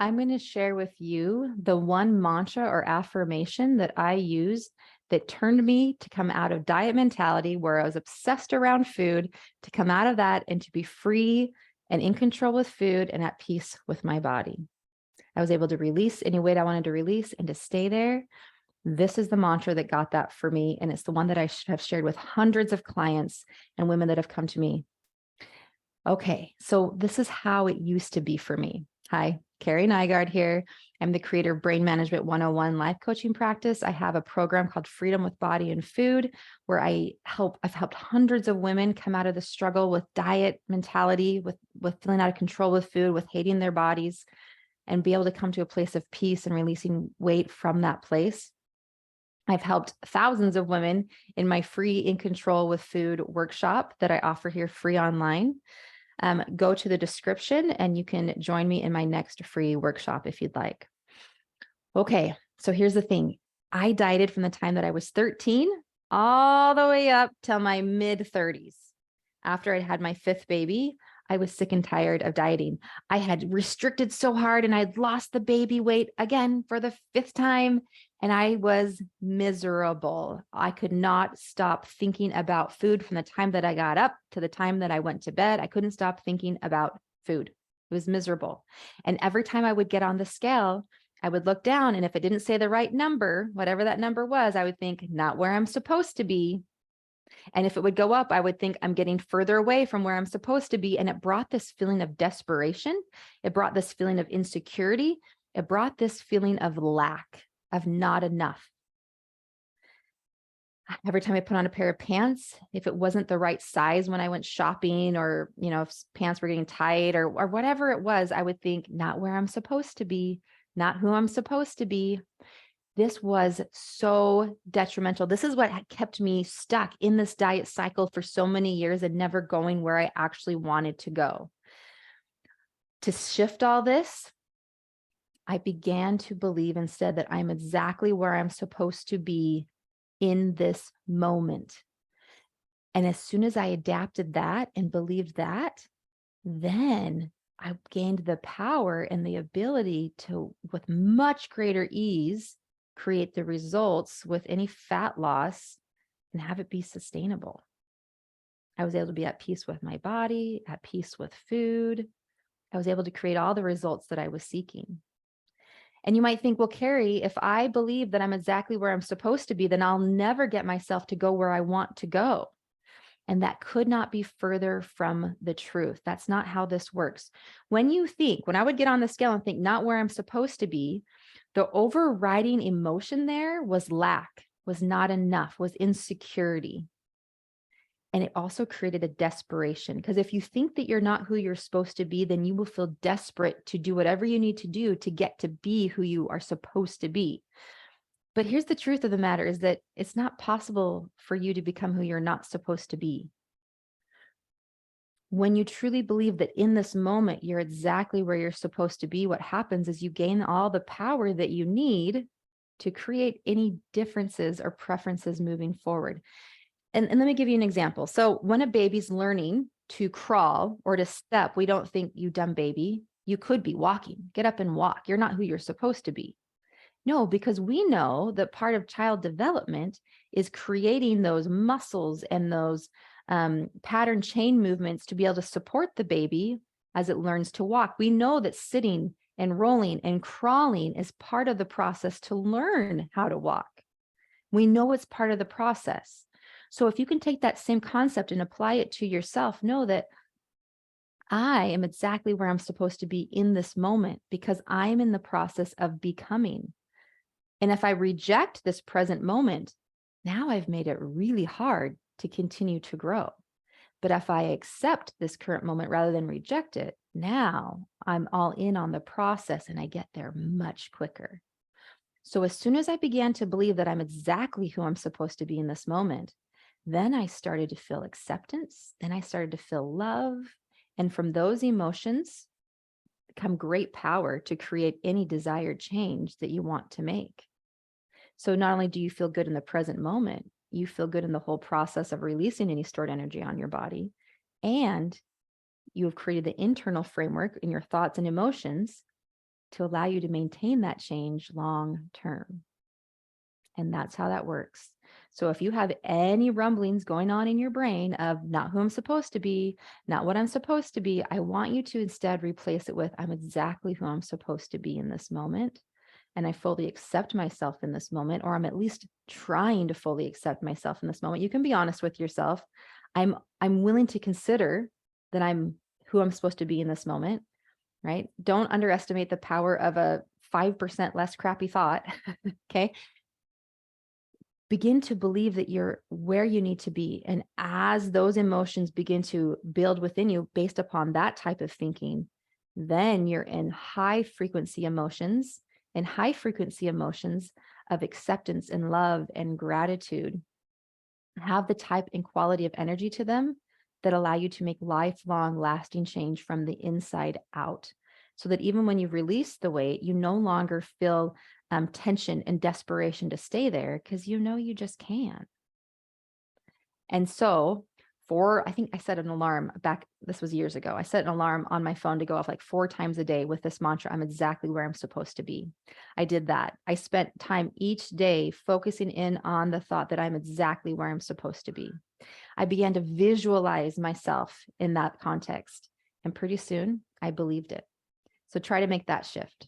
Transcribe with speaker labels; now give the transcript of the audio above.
Speaker 1: I'm going to share with you the one mantra or affirmation that I use that turned me to come out of diet mentality where I was obsessed around food, to come out of that and to be free and in control with food and at peace with my body. I was able to release any weight I wanted to release and to stay there. This is the mantra that got that for me. And it's the one that I have shared with hundreds of clients and women that have come to me. Okay, so this is how it used to be for me. Hi, Kerrie Nygaard here. I'm the creator of Brain Management 101 life coaching practice. I have a program called Freedom with Body and Food, where I've helped hundreds of women come out of the struggle with diet mentality, with feeling out of control with food, with hating their bodies, and be able to come to a place of peace and releasing weight from that place. I've helped thousands of women in my free In Control with Food workshop that I offer here free online. Go to the description and you can join me in my next free workshop if you'd like. Okay, so here's the thing. I dieted from the time that I was 13 all the way up till my mid 30s. After I'd had my fifth baby, I was sick and tired of dieting. I had restricted so hard and I'd lost the baby weight again for the fifth time. And I was miserable. I could not stop thinking about food from the time that I got up to the time that I went to bed. I couldn't stop thinking about food. It was miserable. And every time I would get on the scale, I would look down, and if it didn't say the right number, whatever that number was, I would think, not where I'm supposed to be. And if it would go up, I would think I'm getting further away from where I'm supposed to be. And it brought this feeling of desperation. It brought this feeling of insecurity. It brought this feeling of lack, of not enough. Every time I put on a pair of pants, if it wasn't the right size when I went shopping, or, if pants were getting tight or whatever it was, I would think, not where I'm supposed to be, not who I'm supposed to be. This was so detrimental. This is what had kept me stuck in this diet cycle for so many years and never going where I actually wanted to go. To shift all this, I began to believe instead that I'm exactly where I'm supposed to be in this moment. And as soon as I adapted that and believed that, then I gained the power and the ability to, with much greater ease, create the results with any fat loss and have it be sustainable. I was able to be at peace with my body, at peace with food. I was able to create all the results that I was seeking. And you might think, well, Kerrie, if I believe that I'm exactly where I'm supposed to be, then I'll never get myself to go where I want to go. And that could not be further from the truth. That's not how this works. When I would get on the scale and think not where I'm supposed to be, the overriding emotion there was lack, was not enough, was insecurity. And it also created a desperation, because if you think that you're not who you're supposed to be, then you will feel desperate to do whatever you need to do to get to be who you are supposed to be. But here's the truth of the matter, is that it's not possible for you to become who you're not supposed to be. When you truly believe that in this moment, you're exactly where you're supposed to be, what happens is you gain all the power that you need to create any differences or preferences moving forward. And let me give you an example. So when a baby's learning to crawl or to step, we don't think, you dumb baby, you could be walking, get up and walk. You're not who you're supposed to be. No, because we know that part of child development is creating those muscles and those pattern chain movements to be able to support the baby as it learns to walk. We know that sitting and rolling and crawling is part of the process to learn how to walk. We know it's part of the process. So if you can take that same concept and apply it to yourself, know that I am exactly where I'm supposed to be in this moment because I'm in the process of becoming. And if I reject this present moment, now I've made it really hard to continue to grow. But if I accept this current moment rather than reject it, now I'm all in on the process and I get there much quicker. So as soon as I began to believe that I'm exactly who I'm supposed to be in this moment, then I started to feel acceptance. Then I started to feel love. And from those emotions come great power to create any desired change that you want to make. So not only do you feel good in the present moment, you feel good in the whole process of releasing any stored energy on your body. And you have created the internal framework in your thoughts and emotions to allow you to maintain that change long term. And that's how that works. So if you have any rumblings going on in your brain of not who I'm supposed to be, not what I'm supposed to be, I want you to instead replace it with I'm exactly who I'm supposed to be in this moment. And I fully accept myself in this moment, or I'm at least trying to fully accept myself in this moment. You can be honest with yourself. I'm willing to consider that I'm who I'm supposed to be in this moment, right? Don't underestimate the power of a 5% less crappy thought. Okay. Begin to believe that you're where you need to be. And as those emotions begin to build within you based upon that type of thinking, then you're in high frequency emotions, and high frequency emotions of acceptance and love and gratitude have the type and quality of energy to them that allow you to make lifelong lasting change from the inside out. So that even when you release the weight, you no longer feel tension and desperation to stay there because you know you just can't. And so I think I set an alarm back, this was years ago. I set an alarm on my phone to go off like 4 times a day with this mantra, I'm exactly where I'm supposed to be. I did that. I spent time each day focusing in on the thought that I'm exactly where I'm supposed to be. I began to visualize myself in that context. And pretty soon I believed it. So try to make that shift.